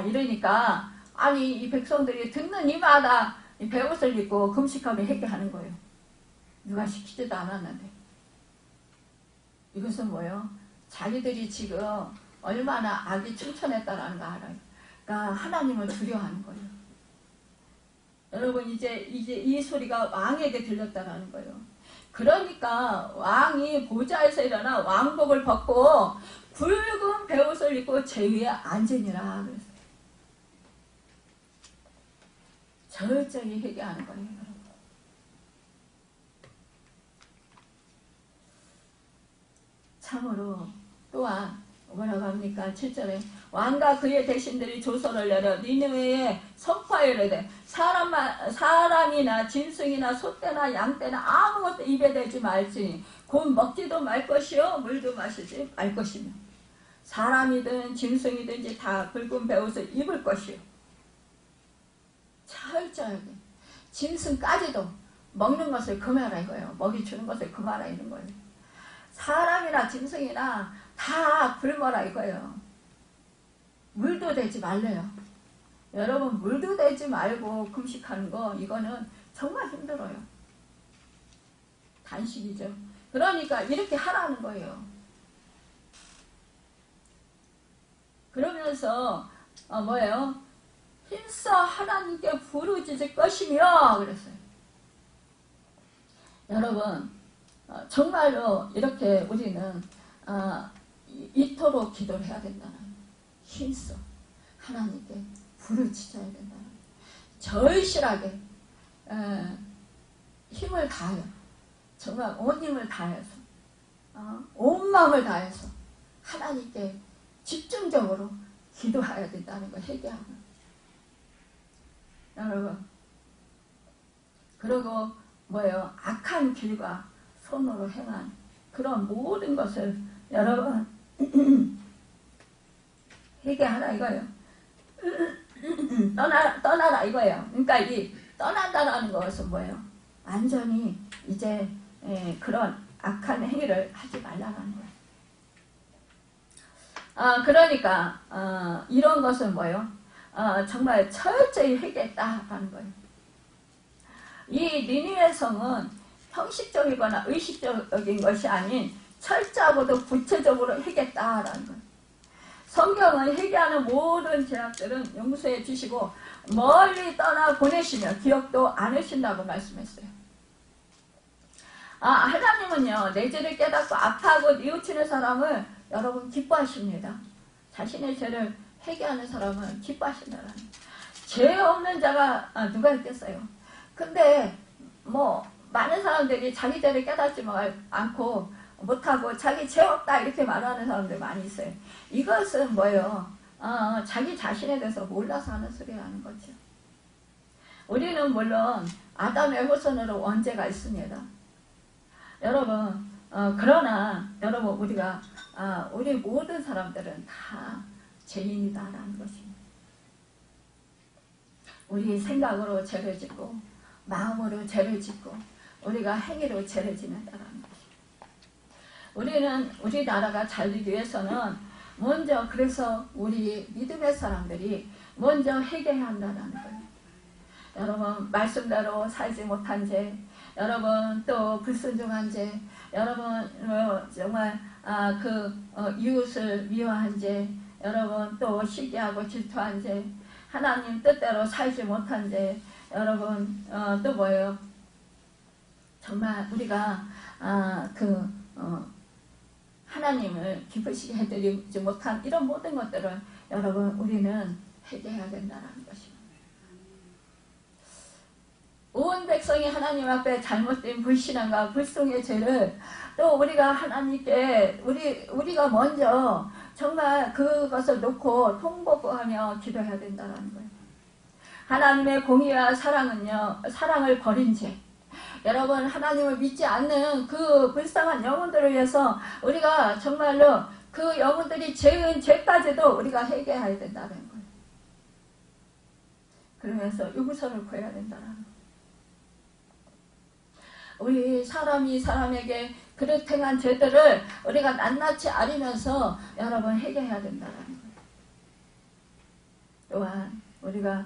이러니까 이 백성들이 듣는 이마다 이 베옷을 입고 금식하며 회개하는 거예요. 누가 시키지도 않았는데. 이것은 뭐예요? 자기들이 지금 얼마나 악이 충천했다라는 거 알아요. 그러니까 하나님을 두려워하는 거예요. 여러분 이제 이 소리가 왕에게 들렸다라는 거예요. 그러니까 왕이 보좌에서 일어나 왕복을 벗고 굵은 베옷을 입고 제 위에 앉으니라 그랬어요. 철저히 회개하는 거예요. 여러분. 참으로 또한 뭐라고 합니까? 7절에 왕과 그의 대신들이 조서를 내려 니느웨에 선포하여되 사람이나 짐승이나 소떼나 양떼나 아무것도 입에 대지 말지니 곧 먹지도 말 것이요 물도 마시지 말 것이며 사람이든 짐승이든지 다 굵은 베옷을 입을 것이요. 철저하게 짐승까지도 먹는 것을 금하라 이거예요. 먹이 주는 것을 금하라 이런 거예요. 사람이나 짐승이나 다 굶어라 이거예요. 물도 대지 말래요. 여러분 물도 대지 말고 금식하는 거 이거는 정말 힘들어요. 단식이죠. 그러니까 이렇게 하라는 거예요. 그러면서 뭐예요? 힘써 하나님께 부르짖을 것이며 그랬어요. 여러분 정말로 이렇게 우리는 이토록 기도를 해야 된다는 힘써 하나님께 부르짖어야 된다는 절실하게 힘을 다하여 정말 온 힘을 다해서 온 마음을 다해서 하나님께 집중적으로 기도해야 된다는 걸 회개하고 여러분 그리고 뭐예요? 악한 길과 손으로 행한 그런 모든 것을 여러분 회개하라 이거예요. 떠나라 이거예요. 그러니까 이 떠난다라는 것은 뭐예요? 완전히 이제 그런 악한 행위를 하지 말라는 거예요. 그러니까 이런 것은 뭐예요? 정말 철저히 회개했다라는 거예요. 이 니느웨 성은 형식적이거나 의식적인 것이 아닌 철저하고도 구체적으로 회개했다라는 거예요. 성경은 회개하는 모든 죄악들은 용서해 주시고 멀리 떠나 보내시며 기억도 안 하신다고 말씀했어요. 하나님은요 내 죄를 깨닫고 아파하고 뉘우치는 사람을 여러분 기뻐하십니다. 자신의 죄를 회개하는 사람은 기뻐하신다는 거예요. 죄 없는 자가 누가 있겠어요. 근데 뭐 많은 사람들이 자기 죄를 깨닫지 않고 못하고 자기 죄 없다 이렇게 말하는 사람들 많이 있어요. 이것은 뭐예요? 자기 자신에 대해서 몰라서 하는 소리라는 거죠. 우리는 물론 아담의 후손으로 원죄가 있습니다. 여러분 그러나 여러분 우리가 우리 모든 사람들은 다 죄인이다라는 것입니다. 우리 생각으로 죄를 짓고 마음으로 죄를 짓고 우리가 행위로 죄를 짓는다라는 것입니다. 우리나라가 잘 되기 위해서는 먼저 그래서 우리 믿음의 사람들이 먼저 회개해야 한다는 거예요. 여러분 말씀대로 살지 못한 죄, 여러분 또 불순종한 죄, 여러분 정말 이웃을 미워한 죄, 여러분 또 시기하고 질투한 죄, 하나님 뜻대로 살지 못한 죄, 여러분 또 뭐예요? 정말 우리가 하나님을 기쁘시게 해드리지 못한 이런 모든 것들을 여러분 우리는 회개해야 된다는 것입니다. 온 백성이 하나님 앞에 잘못된 불신앙과 불송의 죄를 또 우리가 하나님께 우리가 먼저 정말 그것을 놓고 통곡하며 기도해야 된다는 거예요. 하나님의 공의와 사랑을 버린 죄, 여러분 하나님을 믿지 않는 그 불쌍한 영혼들을 위해서 우리가 정말로 그 영혼들이 죄인 죄까지도 우리가 회개해야 된다는 거예요. 그러면서 용서를 구해야 된다는 거예요. 우리 사람이 사람에게 그릇 행한 죄들을 우리가 낱낱이 아리면서 여러분 회개해야 된다는 거예요. 또한 우리가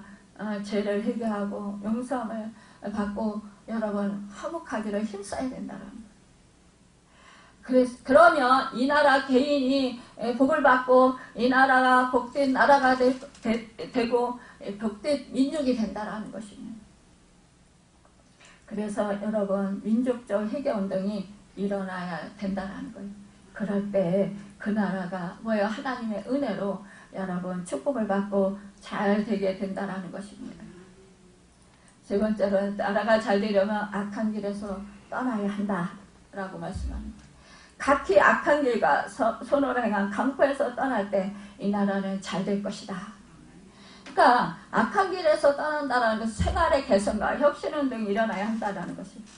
죄를 회개하고 용서함을 받고 여러분 화목하기를 힘써야 된다는 거예요. 그러면 이 나라 개인이 복을 받고 이 나라가 복된 나라가 되고 복된 민족이 된다는 것입니다. 그래서 여러분 민족적 회개운동이 일어나야 된다는 거예요. 그럴 때 그 나라가 하나님의 은혜로 여러분 축복을 받고 잘 되게 된다는 것입니다. 세 번째로는 나라가 잘 되려면 악한 길에서 떠나야 한다라고 말씀합니다. 각히 악한 길과 선으로 행한 강포에서 떠날 때 이 나라는 잘 될 것이다. 그러니까 악한 길에서 떠난다는 것은 생활의 개선과 혁신운동이 일어나야 한다는 것입니다.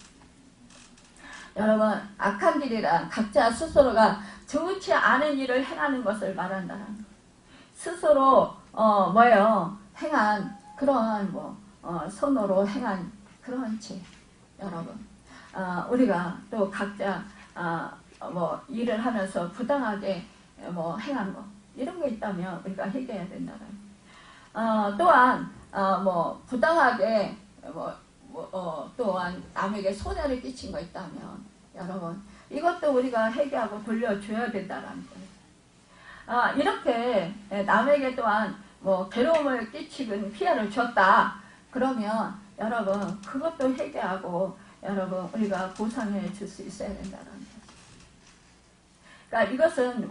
여러분 악한 길이란 각자 스스로가 좋지 않은 일을 행하는 것을 말한다는 거예요. 스스로 행한 그러한 손으로 행한 그런 죄, 여러분 우리가 또 각자 일을 하면서 부당하게 행한 거 이런 거 있다면 우리가 회개해야 된다는 또한 부당하게 또한 남에게 손해를 끼친 거 있다면 여러분 이것도 우리가 회개하고 돌려줘야 된다는 거예요. 이렇게 남에게 또한 괴로움을 끼치고 피해를 줬다 그러면 여러분 그것도 회개하고 여러분 우리가 보상해 줄 수 있어야 된다는 거예요. 그러니까 이것은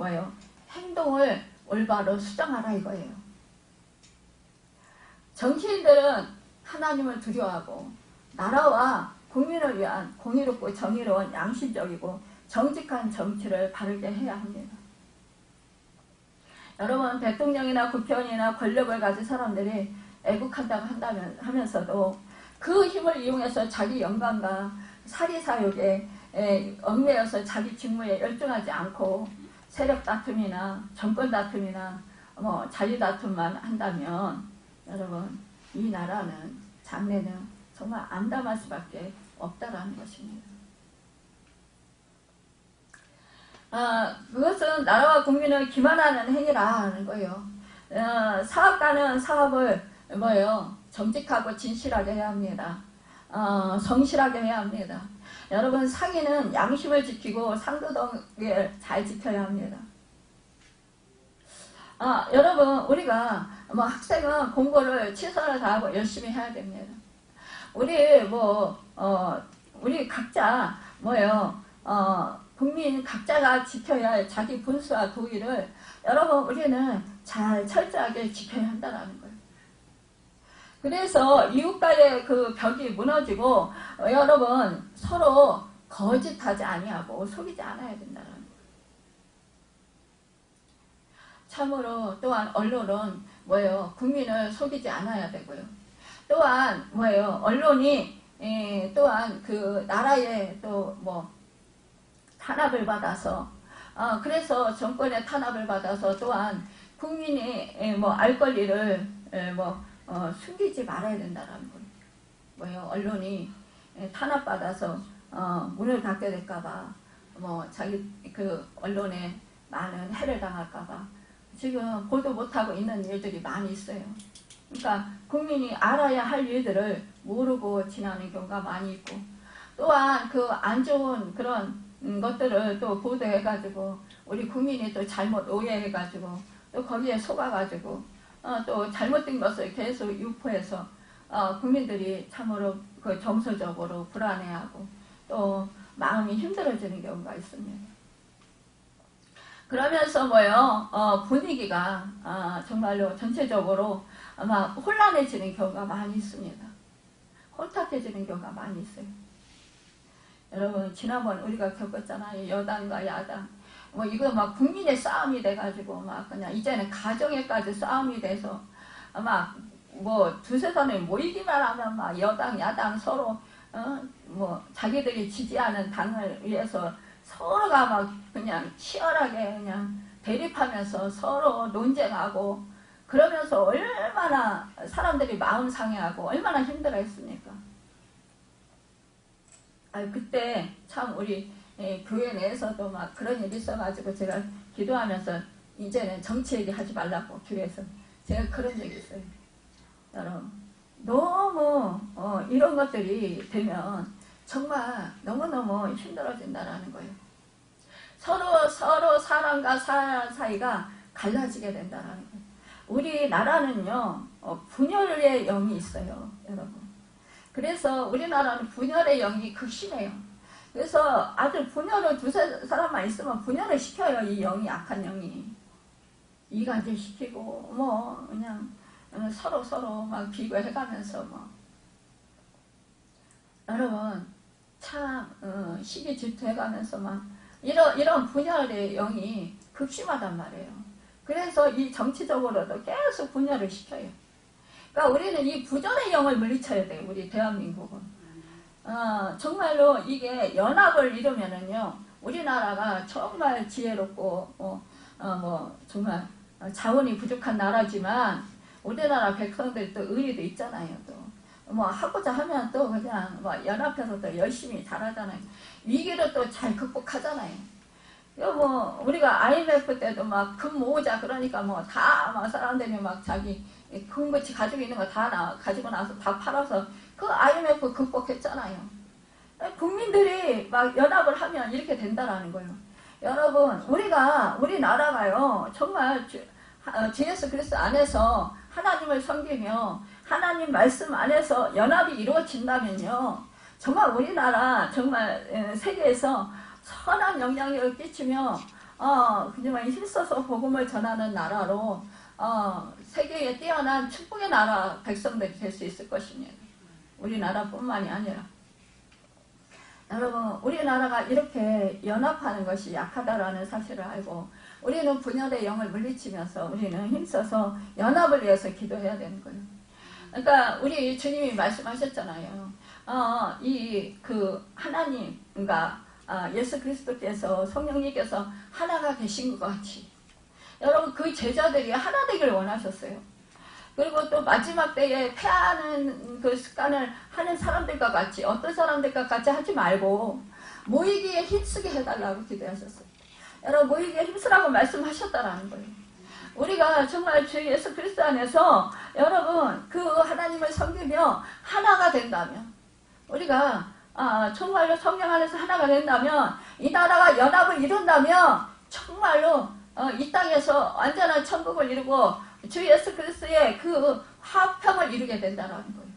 행동을 올바로 수정하라 이거예요. 정치인들은 하나님을 두려워하고 나라와 국민을 위한 공의롭고 정의로운 양심적이고 정직한 정치를 바르게 해야 합니다. 여러분 대통령이나 국회의원이나 권력을 가진 사람들이 애국한다고 하면서도 그 힘을 이용해서 자기 영광과 사리사욕에 얽매여서 자기 직무에 열중하지 않고 세력 다툼이나 정권 다툼이나 자리 다툼만 한다면 여러분 이 나라는 장래는 정말 암담할 수밖에 없다라는 것입니다. 그것은 나라와 국민을 기만하는 행위라는 거예요. 사업가는 사업을 정직하고 진실하게 해야 합니다. 성실하게 해야 합니다. 여러분 상인은 양심을 지키고 상도덕을 잘 지켜야 합니다. 여러분 우리가 학생은 공부를 최선을 다하고 열심히 해야 됩니다. 우리 각자 국민 각자가 지켜야 할 자기 분수와 도의를 여러분 우리는 잘 철저하게 지켜야 한다는 거예요. 그래서 이웃과의 그 벽이 무너지고 여러분 서로 거짓하지 아니하고 속이지 않아야 된다는 거예요. 참으로 또한 언론은 국민을 속이지 않아야 되고요. 또한 언론이 또한 그 나라에 또 탄압을 받아서 그래서 정권의 탄압을 받아서 또한 국민이 뭐 알 권리를 숨기지 말아야 된다라는 거예요. 뭐요? 언론이 탄압받아서 문을 닫게 될까봐 자기 그 언론에 많은 해를 당할까봐 지금 보도 못하고 있는 일들이 많이 있어요. 그러니까 국민이 알아야 할 일들을 모르고 지나는 경우가 많이 있고, 또한 그 안 좋은 그런 것들을 또 보도해가지고 우리 국민이 또 잘못 오해해가지고 또 거기에 속아가지고 또 잘못된 것을 계속 유포해서 국민들이 참으로 그 정서적으로 불안해하고 또 마음이 힘들어지는 경우가 있습니다. 그러면서 분위기가 정말로 전체적으로 아마 혼란해지는 경우가 많이 있습니다. 혼탁해지는 경우가 많이 있어요. 여러분, 지난번 우리가 겪었잖아요. 여당과 야당. 이거 막 국민의 싸움이 돼가지고 막 그냥 이제는 가정에까지 싸움이 돼서 막 두세 손에 모이기만 하면 막 여당, 야당 서로 자기들이 지지하는 당을 위해서 서로가 막 그냥 치열하게 그냥 대립하면서 서로 논쟁하고 그러면서 얼마나 사람들이 마음 상해하고 얼마나 힘들어했습니까? 그때 참 우리 교회 내에서도 막 그런 일이 있어가지고 제가 기도하면서 이제는 정치 얘기하지 말라고 교회에서 제가 그런 적이 있어요. 여러분, 너무 이런 것들이 되면 정말 너무너무 힘들어진다라는 거예요. 서로 사람과 사람 사이가 갈라지게 된다라는 거예요. 우리나라는요, 분열의 영이 있어요, 여러분. 그래서 우리나라는 분열의 영이 극심해요. 그래서 아주 분열을 두세 사람만 있으면 분열을 시켜요, 이 영이, 악한 영이. 이간질 시키고, 그냥 서로 막 비교해가면서 여러분, 참, 시기 질투해가면서 이런 분열의 영이 극심하단 말이에요. 그래서 이 정치적으로도 계속 분열을 시켜요. 그러니까 우리는 이 분열의 영을 물리쳐야 돼요. 우리 대한민국은. 정말로 이게 연합을 이루면은요, 우리나라가 정말 지혜롭고, 정말 자원이 부족한 나라지만 우리나라 백성들이 또 의리도 있잖아요. 또 하고자 하면 또 그냥 연합해서 또 열심히 잘하잖아요. 위기를 또 잘 극복하잖아요. 우리가 IMF 때도 금 모으자 그러니까 다 사람들이 자기 금고치 가지고 있는 거 다 가지고 나서 다 팔아서 그 IMF 극복했잖아요. 국민들이 연합을 하면 이렇게 된다라는 거예요. 여러분, 우리나라가요, 정말 주 예수 그리스도 안에서 하나님을 섬기며 하나님 말씀 안에서 연합이 이루어진다면요, 정말 우리나라 정말 세계에서 선한 영향력을 끼치며 그냥 힘써서 복음을 전하는 나라로 세계에 뛰어난 축복의 나라 백성들이 될 수 있을 것입니다. 우리나라뿐만이 아니라. 여러분, 우리나라가 이렇게 연합하는 것이 약하다라는 사실을 알고 우리는 분열의 영을 물리치면서 우리는 힘써서 연합을 위해서 기도해야 되는 거예요. 그러니까 우리 주님이 말씀하셨잖아요. 하나님과 예수 그리스도께서 성령님께서 하나가 되신 것 같이 여러분 그 제자들이 하나 되기를 원하셨어요. 그리고 또 마지막 때에 패하는 그 습관을 하는 사람들과 같이 어떤 사람들과 같이 하지 말고 모이기에 힘쓰게 해달라고 기도하셨어요. 여러분 모이기에 힘쓰라고 말씀하셨다라는 거예요. 우리가 정말 주 예수 그리스도 안에서 여러분 그 하나님을 섬기며 하나가 된다면 우리가 정말로 성령 안에서 하나가 된다면 이 나라가 연합을 이룬다면 정말로 이 땅에서 완전한 천국을 이루고 주 예수 그리스도의 그 화평을 이루게 된다는 거예요.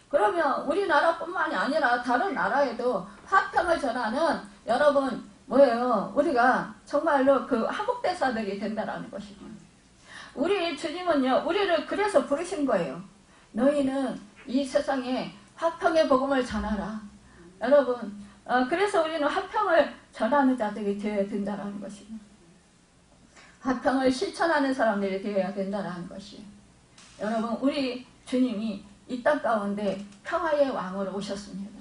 그러면 우리나라뿐만이 아니라 다른 나라에도 화평을 전하는 여러분 뭐예요? 우리가 정말로 그 한국대사들이 된다는 것이죠. 우리 주님은요, 우리를 그래서 부르신 거예요. 너희는 이 세상에 화평의 복음을 전하라. 여러분, 그래서 우리는 화평을 전하는 자들이 되어야 된다는 것입니다. 화평을 실천하는 사람들이 되어야 된다는 것이에요. 여러분, 우리 주님이 이 땅 가운데 평화의 왕으로 오셨습니다.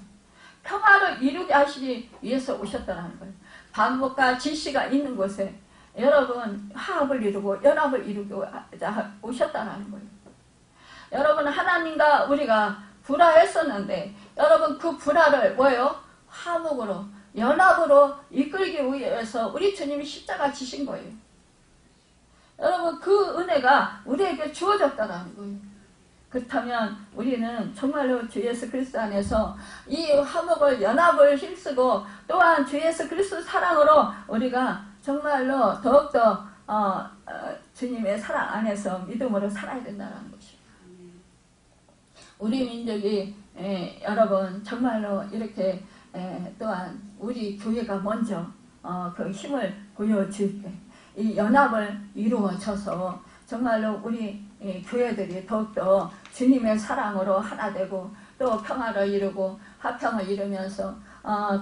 평화를 이루게 하시기 위해서 오셨다는 거예요. 반복과 지시가 있는 곳에 여러분 화합을 이루고 연합을 이루고 오셨다라는 거예요. 여러분 하나님과 우리가 불화했었는데 여러분 그 불화를 뭐예요? 화목으로 연합으로 이끌기 위해서 우리 주님이 십자가 지신 거예요. 여러분 그 은혜가 우리에게 주어졌다라는 거예요. 그렇다면 우리는 정말로 주 예수 그리스도 안에서 이 화목을 연합을 힘쓰고 또한 주 예수 그리스도 사랑으로 우리가 정말로 더욱더 주님의 사랑 안에서 믿음으로 살아야 된다는 것입니다. 우리 민족이 여러분 정말로 이렇게 또한 우리 교회가 먼저 그 힘을 보여줄 때 이 연합을 이루어져서 정말로 우리 교회들이 더욱더 주님의 사랑으로 하나 되고 또 평화를 이루고 화평을 이루면서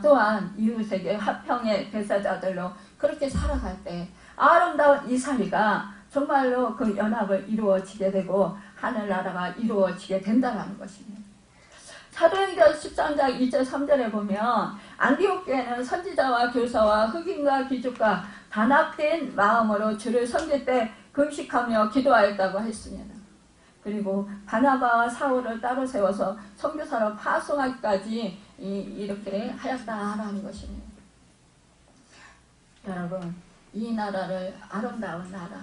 또한 이웃에게 화평의 대사자들로 그렇게 살아갈 때 아름다운 이스라엘가 정말로 그 연합을 이루어지게 되고 하늘나라가 이루어지게 된다는 것입니다. 사도행전 13장 2절 3절에 보면 안디옥 교회는 선지자와 교사와 흑인과 귀족과 단합된 마음으로 주를 섬길 때 금식하며 기도하였다고 했습니다. 그리고 바나바와 사울을 따로 세워서 선교사로 파송하기까지 이렇게 하였다라는 것입니다. 여러분 이 나라를 아름다운 나라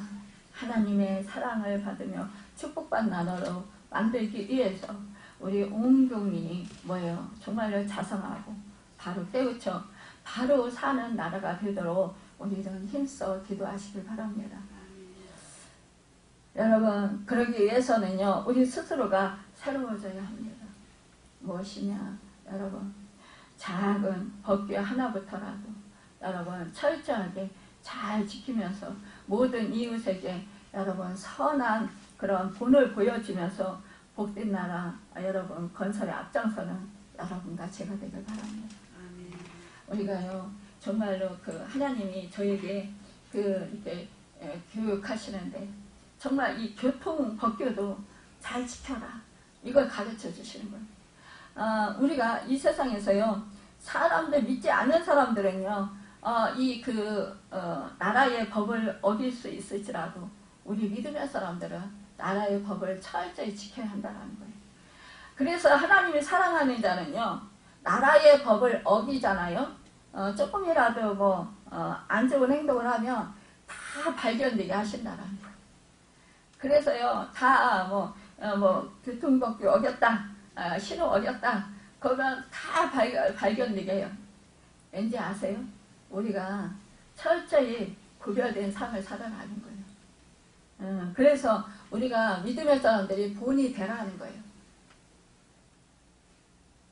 하나님의 사랑을 받으며 축복받는 나라로 만들기 위해서 우리 온 국민이 뭐예요? 정말로 자성하고 바로 깨우쳐 바로 사는 나라가 되도록 우리는 힘써 기도하시길 바랍니다. 여러분 그러기 위해서는요 우리 스스로가 새로워져야 합니다. 무엇이냐 여러분 작은 법규 하나부터라도 여러분 철저하게 잘 지키면서 모든 이웃에게 여러분 선한 그런 본을 보여주면서 복된 나라 여러분 건설에 앞장서는 여러분과 제가 되길 바랍니다. 우리가요 정말로 그 하나님이 저에게 그 이렇게 교육하시는데 정말 이 교통 법규도 잘 지켜라 이걸 가르쳐 주시는 거예요. 우리가 이 세상에서요 사람들 믿지 않는 사람들은요 나라의 법을 어길 수 있을지라도 우리 믿음의 사람들은 나라의 법을 철저히 지켜야 한다는 거예요. 그래서 하나님이 사랑하는 자는요 나라의 법을 어기잖아요. 조금이라도 안 좋은 행동을 하면 다 발견되게 하신다는 거예요. 그래서요 다 교통법규 어겼다, 신호 어겼다, 그러면 다 발견되게 해요. 왠지 아세요? 우리가 철저히 구별된 삶을 살아가는 거예요. 그래서 우리가 믿음의 사람들이 본이 되라는 거예요.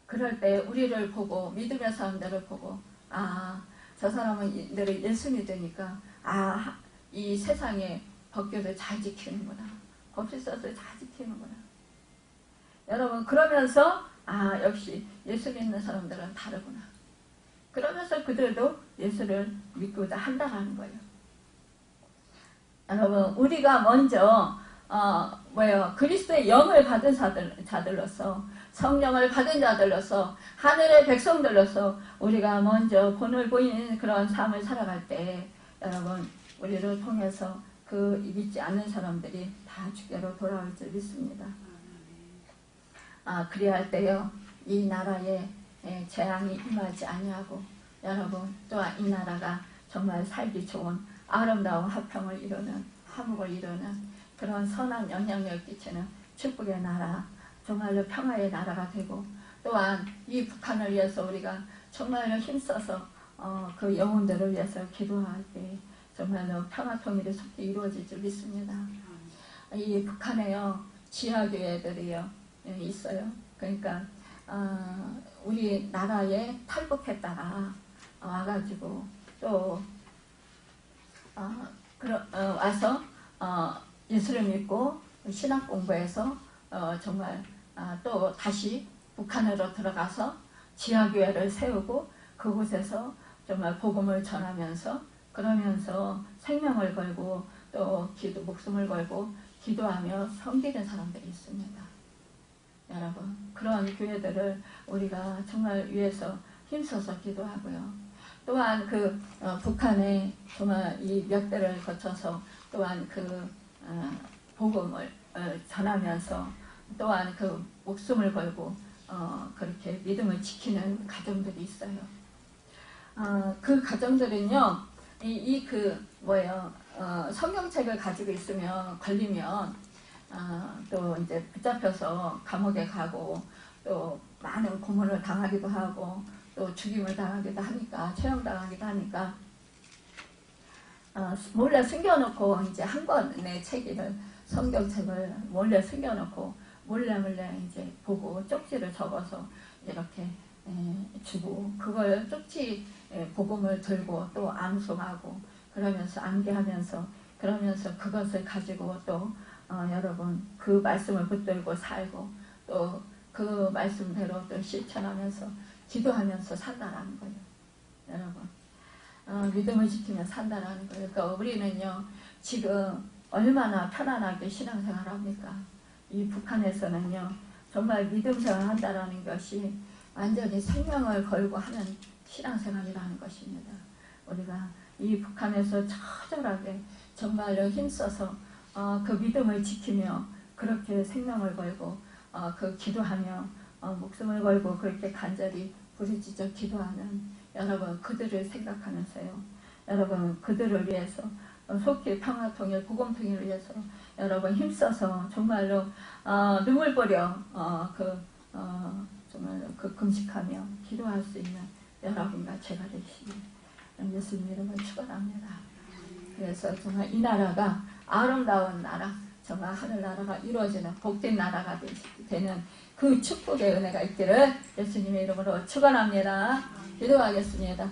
그럴 때 우리를 보고 믿음의 사람들을 보고 저 사람은 예수 믿으니까 이 세상의 법규를 잘 지키는구나. 법질서를 잘 지키는구나. 여러분 그러면서 역시 예수 믿는 사람들은 다르구나. 그러면서 그들도 예수를 믿고자 한다는 거예요. 여러분 우리가 먼저 그리스도의 영을 받은 자들로서 성령을 받은 자들로서 하늘의 백성들로서 우리가 먼저 본을 보이는 그런 삶을 살아갈 때 여러분 우리를 통해서 그 믿지 않는 사람들이 다 주께로 돌아올 줄 믿습니다. 그래야 할 때요 이 나라에 재앙이 임하지 아니하고 여러분 또한 이 나라가 정말 살기 좋은 아름다운 화평을 이루는 화목을 이루는 그런 선한 영향력을 끼치는 축복의 나라 정말로 평화의 나라가 되고 또한 이 북한을 위해서 우리가 정말로 힘써서 그 영혼들을 위해서 기도할 때 정말로 평화 통일이 속히 이루어질 줄 믿습니다. 이 북한에요 지하교회들이요 있어요. 그러니까 우리 나라에 탈북했다가 와가지고 또 와서 예수를 믿고 신학 공부해서 정말 또 다시 북한으로 들어가서 지하교회를 세우고 그곳에서 정말 복음을 전하면서 그러면서 생명을 걸고 또 목숨을 걸고 기도하며 섬기는 사람들이 있습니다. 여러분 그런 교회들을 우리가 정말 위해서 힘써서 기도하고요. 또한 그 북한에 정말 이 몇 대를 거쳐서 또한 그 복음을 전하면서 또한 그 목숨을 걸고 그렇게 믿음을 지키는 가정들이 있어요. 그 가정들은요, 성경책을 가지고 있으면 걸리면 또 이제 붙잡혀서 감옥에 가고 또 많은 고문을 당하기도 하고 또 죽임을 당하기도 하니까 처형당하기도 하니까 몰래 숨겨놓고 이제 한 권의 책을 성경책을 몰래 숨겨놓고 몰래 이제 보고 쪽지를 적어서 이렇게 주고 그걸 쪽지 복음을 들고 또 암송하고 그러면서 암기하면서 그러면서 그것을 가지고 또 여러분 그 말씀을 붙들고 살고 또 그 말씀대로 또 실천하면서 기도하면서 산다라는 거예요. 여러분 믿음을 지키며 산다라는 거예요. 그러니까 우리는요 지금 얼마나 편안하게 신앙생활 합니까? 이 북한에서는요 정말 믿음생활 한다라는 것이 완전히 생명을 걸고 하는 신앙생활이라는 것입니다. 우리가 이 북한에서 처절하게 정말로 힘써서 그 믿음을 지키며 그렇게 생명을 걸고 그 기도하며 목숨을 걸고 그렇게 간절히 부르짖어 기도하는 여러분 그들을 생각하면서요. 여러분 그들을 위해서 속히 평화통일 복음통일을 위해서 여러분 힘써서 정말로 눈물 버려 정말로 그 금식하며 기도할 수 있는 여러분과 제가 되시길 예수님 이름을 축원합니다. 그래서 정말 이 나라가 아름다운 나라 정말 하늘나라가 이루어지는 복된 나라가 되는 그 축복의 은혜가 있기를 예수님의 이름으로 축원합니다. 기도하겠습니다.